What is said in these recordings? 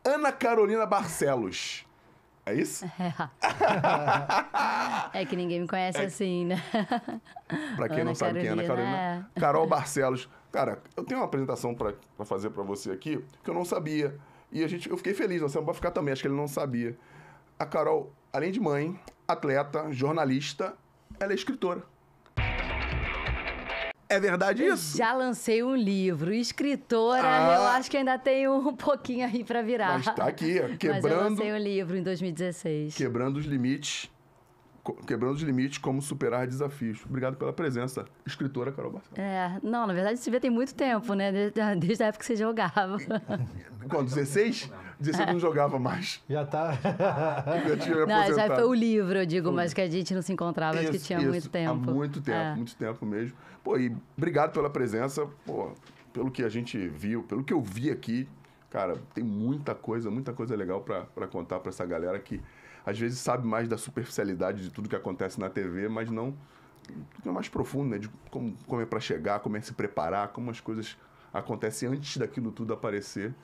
Ana Carolina Barcelos. É isso? É que ninguém me conhece assim, né? Pra quem Ana não sabe quem é Ana Carolina, Carolina, Carol Barcelos. Cara, eu tenho uma apresentação pra fazer pra você aqui que eu não sabia. E eu fiquei feliz, você vai ficar também, acho que ele não sabia. A Carol, além de mãe, atleta, jornalista, ela é escritora. É verdade isso? Já lancei um livro. Escritora, eu acho que ainda tenho um pouquinho aí pra virar. Mas tá aqui, ó, Mas eu quebrando, lancei um livro em 2016. quebrando os limites como superar desafios. Obrigado pela presença, escritora Carol Barcelos. Não, na verdade, esse tem muito tempo, né? Desde a época que você jogava. Quando, 16? 16 não jogava mais. Já tá. Já tinha me Não, já aposentado. foi o livro, eu digo, mas que a gente não se encontrava, acho que tinha muito tempo. Há muito tempo, muito tempo mesmo. Pô, e obrigado pela presença, pô, pelo que a gente viu, pelo que eu vi aqui. Cara, tem muita coisa legal pra contar pra essa galera que às vezes sabe mais da superficialidade de tudo que acontece na TV, mas não é mais profundo, né? De como é pra chegar, como é se preparar, como as coisas acontecem antes daquilo tudo aparecer.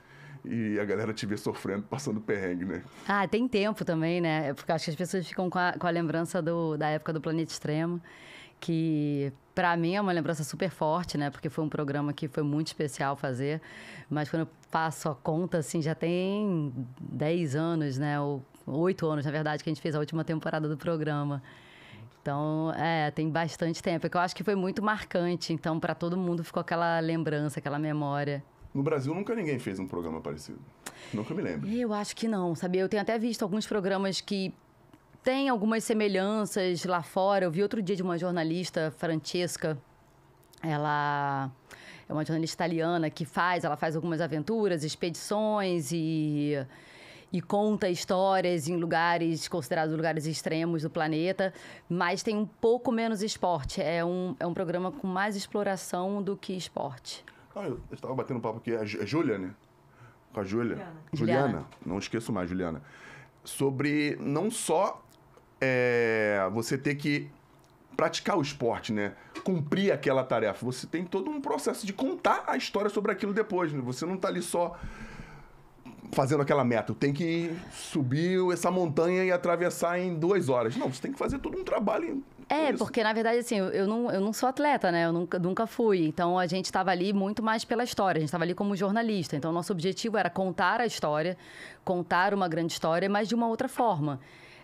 E a galera te vê sofrendo, passando perrengue, né? Tem tempo também, né? Porque acho que as pessoas ficam com a lembrança da época do Planeta Extremo, que pra mim é uma lembrança super forte, né? Porque foi um programa que foi muito especial fazer. Mas quando eu faço a conta, assim, já tem 10 anos, né? Ou 8 anos, na verdade, que a gente fez a última temporada do programa. Então, tem bastante tempo. É que eu acho que foi muito marcante. Então, pra todo mundo ficou aquela lembrança, aquela memória. No Brasil, nunca ninguém fez um programa parecido. Nunca me lembro. Eu acho que não, sabia? Eu tenho até visto alguns programas que têm algumas semelhanças lá fora. Eu vi outro dia de uma jornalista, Francesca. Ela é uma jornalista italiana que ela faz algumas aventuras, expedições e conta histórias em lugares considerados lugares extremos do planeta, mas tem um pouco menos esporte. É um programa com mais exploração do que esporte. Eu estava batendo papo aqui, a Júlia, né? Com a Júlia. Juliana. Não esqueço mais, Juliana. Sobre não só você ter que praticar o esporte, né? Cumprir aquela tarefa. Você tem todo um processo de contar a história sobre aquilo depois, né? Você não está ali só fazendo aquela meta. Tem que subir essa montanha e atravessar em 2 horas. Não, você tem que fazer todo um trabalho. Porque, na verdade, assim, eu não sou atleta, né? Eu nunca fui. Então, a gente estava ali muito mais pela história. A gente estava ali como jornalista. Então, nosso objetivo era contar a história, contar uma grande história, mas de uma outra forma.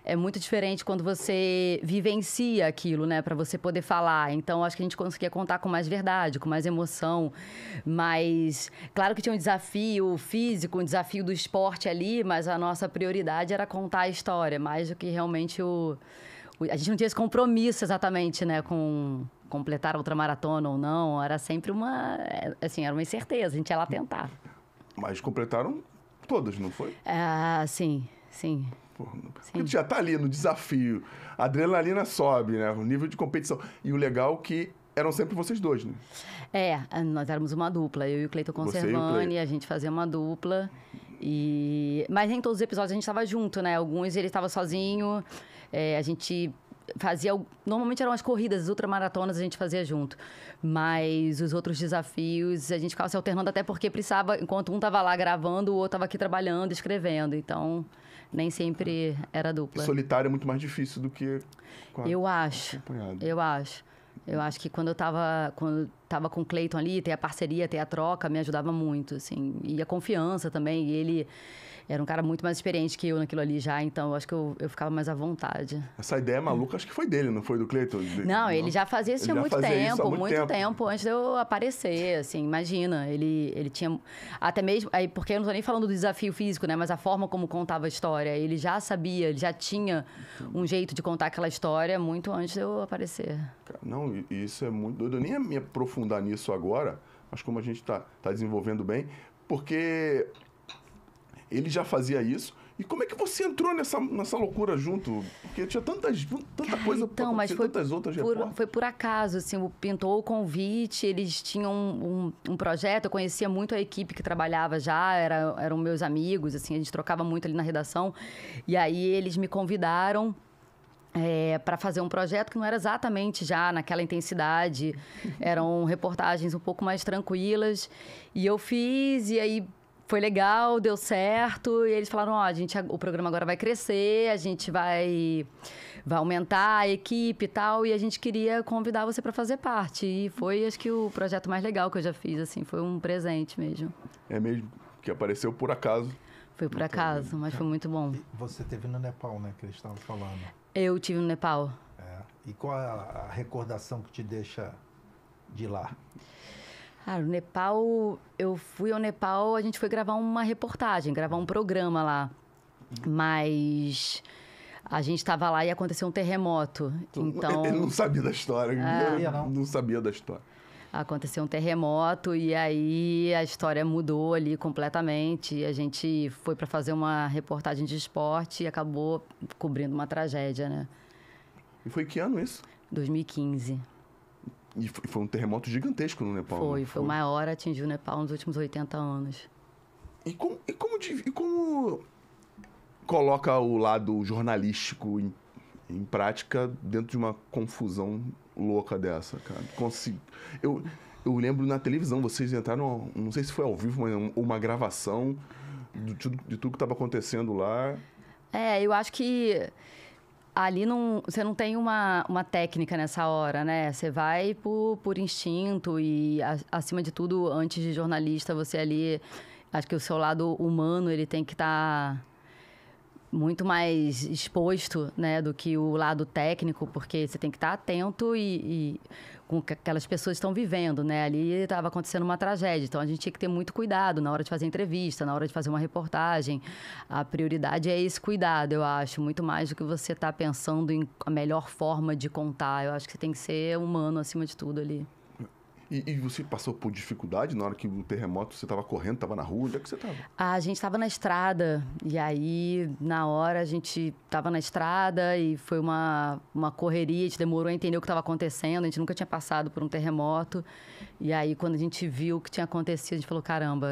É muito diferente quando você vivencia aquilo, né? Para você poder falar. Então, acho que a gente conseguia contar com mais verdade, com mais emoção. Mas, claro que tinha um desafio físico, um desafio do esporte ali, mas a nossa prioridade era contar a história, mais do que realmente a gente não tinha esse compromisso exatamente, né? Com completar a ultramaratona ou não. Era sempre era uma incerteza. A gente ia lá tentar. Mas completaram todas, não foi? Sim. Porque já tá ali no desafio, a adrenalina sobe, né? O nível de competição. E o legal é que eram sempre vocês dois, né? Nós éramos uma dupla, eu e o Cleiton Conservani, a gente fazia uma dupla. Mas em todos os episódios a gente estava junto, né? Alguns ele estava sozinho, a gente fazia... Normalmente eram as corridas, as ultramaratonas a gente fazia junto. Mas os outros desafios a gente ficava se alternando, até porque precisava, enquanto um estava lá gravando, o outro estava aqui trabalhando, escrevendo. Então, nem sempre era dupla. Solitário é muito mais difícil do que eu acho. Eu acho que quando eu tava com o Cleiton ali, ter a parceria, ter a troca, me ajudava muito, assim. E a confiança também. E ele era um cara muito mais experiente que eu naquilo ali já, então eu acho que eu ficava mais à vontade. Essa ideia maluca, acho que foi dele, não foi do Cleiton? Não, ele já fazia isso há muito tempo antes de eu aparecer, assim, imagina. Ele tinha, até mesmo, porque eu não tô nem falando do desafio físico, né, mas a forma como contava a história. Ele já sabia, ele já tinha um jeito de contar aquela história muito antes de eu aparecer. Não, isso é muito doido. Eu nem ia me aprofundar nisso agora, mas como a gente tá desenvolvendo bem, porque ele já fazia isso. E como é que você entrou nessa loucura junto? Porque tinha tanta coisa, então, mas foi tantas outras foi por acaso, assim, pintou o convite, eles tinham um projeto, eu conhecia muito a equipe que trabalhava já, eram meus amigos, assim, a gente trocava muito ali na redação. E aí eles me convidaram para fazer um projeto que não era exatamente já naquela intensidade, eram reportagens um pouco mais tranquilas. E eu fiz, e aí foi legal, deu certo. E eles falaram, ó, o programa agora vai crescer, a gente vai aumentar a equipe e tal. E a gente queria convidar você para fazer parte. E foi, acho que, o projeto mais legal que eu já fiz, assim. Foi um presente mesmo. É mesmo? Que apareceu por acaso. Foi por acaso, mas foi muito bom. E você teve no Nepal, né? Que eles estavam falando. Eu tive no Nepal. E qual é a recordação que te deixa de lá? Cara, o Nepal... Eu fui ao Nepal, a gente foi gravar uma reportagem, gravar um programa lá. Mas... A gente estava lá e aconteceu um terremoto. Então... Ele não sabia da história. Não sabia da história. Aconteceu um terremoto e aí a história mudou ali completamente. A gente foi para fazer uma reportagem de esporte e acabou cobrindo uma tragédia, né? E foi que ano isso? 2015. E foi um terremoto gigantesco no Nepal. Foi o maior, atingiu o Nepal nos últimos 80 anos. E como coloca o lado jornalístico em prática dentro de uma confusão louca dessa, cara? Eu lembro na televisão, vocês entraram, não sei se foi ao vivo, mas uma gravação de tudo que estava acontecendo lá. Eu acho que ali você não tem uma técnica nessa hora, né? Você vai por instinto e, acima de tudo, antes de jornalista, você ali... Acho que o seu lado humano, ele tem que estar muito mais exposto, né, do que o lado técnico, porque você tem que estar atento e com o que aquelas pessoas estão vivendo, né? Ali estava acontecendo uma tragédia, então a gente tinha que ter muito cuidado na hora de fazer entrevista, na hora de fazer uma reportagem. A prioridade é esse cuidado, eu acho, muito mais do que você estar pensando em a melhor forma de contar. Eu acho que você tem que ser humano acima de tudo ali. E você passou por dificuldade na hora que o terremoto, você estava correndo, estava na rua? Onde é que você estava? A gente estava na estrada, e aí, na hora, a gente estava na estrada e foi uma correria, a gente demorou a entender o que estava acontecendo, a gente nunca tinha passado por um terremoto. E aí, quando a gente viu o que tinha acontecido, a gente falou, caramba,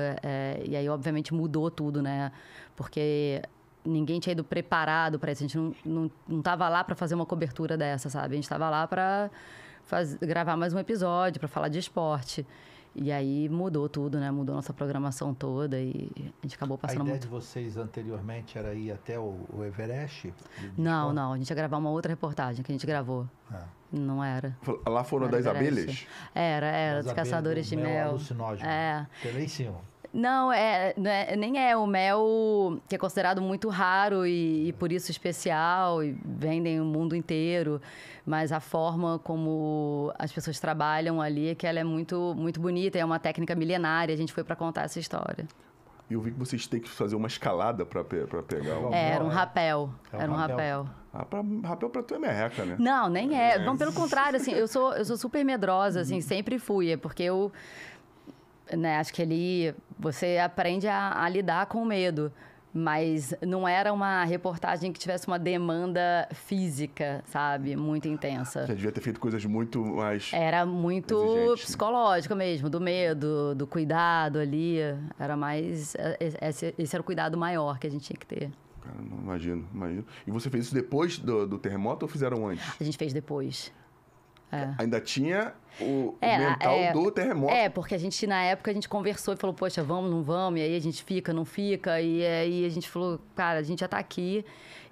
e aí, obviamente, mudou tudo, né? Porque ninguém tinha ido preparado para isso, a gente não estava lá para fazer uma cobertura dessa, sabe? A gente estava lá para gravar mais um episódio, para falar de esporte. E aí mudou tudo, né? Mudou nossa programação toda e a gente acabou passando muito... A ideia de vocês anteriormente era ir até o Everest? Não. A gente ia gravar uma outra reportagem que a gente gravou. Não era. Lá foram das abelhas? Era, dos caçadores de mel. Alucinógeno. Que é lá em cima. Não, nem é o mel, que é considerado muito raro e por isso especial, e vendem o mundo inteiro, mas a forma como as pessoas trabalham ali é que ela é muito, muito bonita, é uma técnica milenária, a gente foi para contar essa história. E eu vi que vocês têm que fazer uma escalada para pegar o... Era um rapel. Era um rapel. Rapel pra tu é merreca, né? Não, nem é. Não, pelo contrário, assim, eu sou super medrosa, assim, sempre fui, porque eu... Né, acho que ali você aprende a lidar com o medo, mas não era uma reportagem que tivesse uma demanda física, sabe? Muito intensa. Já devia ter feito coisas muito mais... Era muito psicológica mesmo, do medo, do cuidado ali. Era mais... Esse era o cuidado maior que a gente tinha que ter. Cara, não imagino. E você fez isso depois do terremoto ou fizeram antes? A gente fez depois. Ainda tinha o mental do terremoto. Porque na época a gente conversou e falou, poxa, vamos, não vamos? E aí a gente fica, não fica? E aí a gente falou, cara, a gente já tá aqui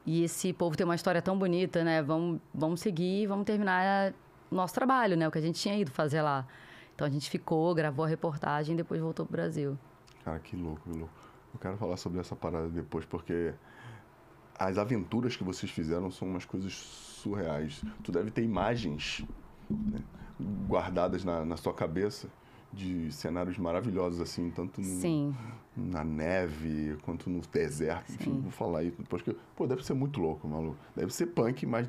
e esse povo tem uma história tão bonita, né? Vamos seguir, vamos terminar o nosso trabalho, né? O que a gente tinha ido fazer lá. Então a gente ficou, gravou a reportagem e depois voltou pro Brasil. Cara, que louco. Eu quero falar sobre essa parada depois, porque as aventuras que vocês fizeram são umas coisas surreais. Tu deve ter imagens, né, guardadas na sua cabeça de cenários maravilhosos, assim, tanto na neve quanto no deserto. Enfim, vou falar isso depois, porque, deve ser muito louco, maluco. Deve ser punk, mas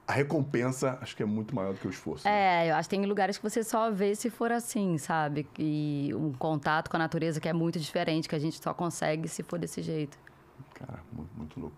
a recompensa acho que é muito maior do que o esforço. Né? Eu acho que tem lugares que você só vê se for assim, sabe? E um contato com a natureza que é muito diferente, que a gente só consegue se for desse jeito. Cara, muito, muito louco.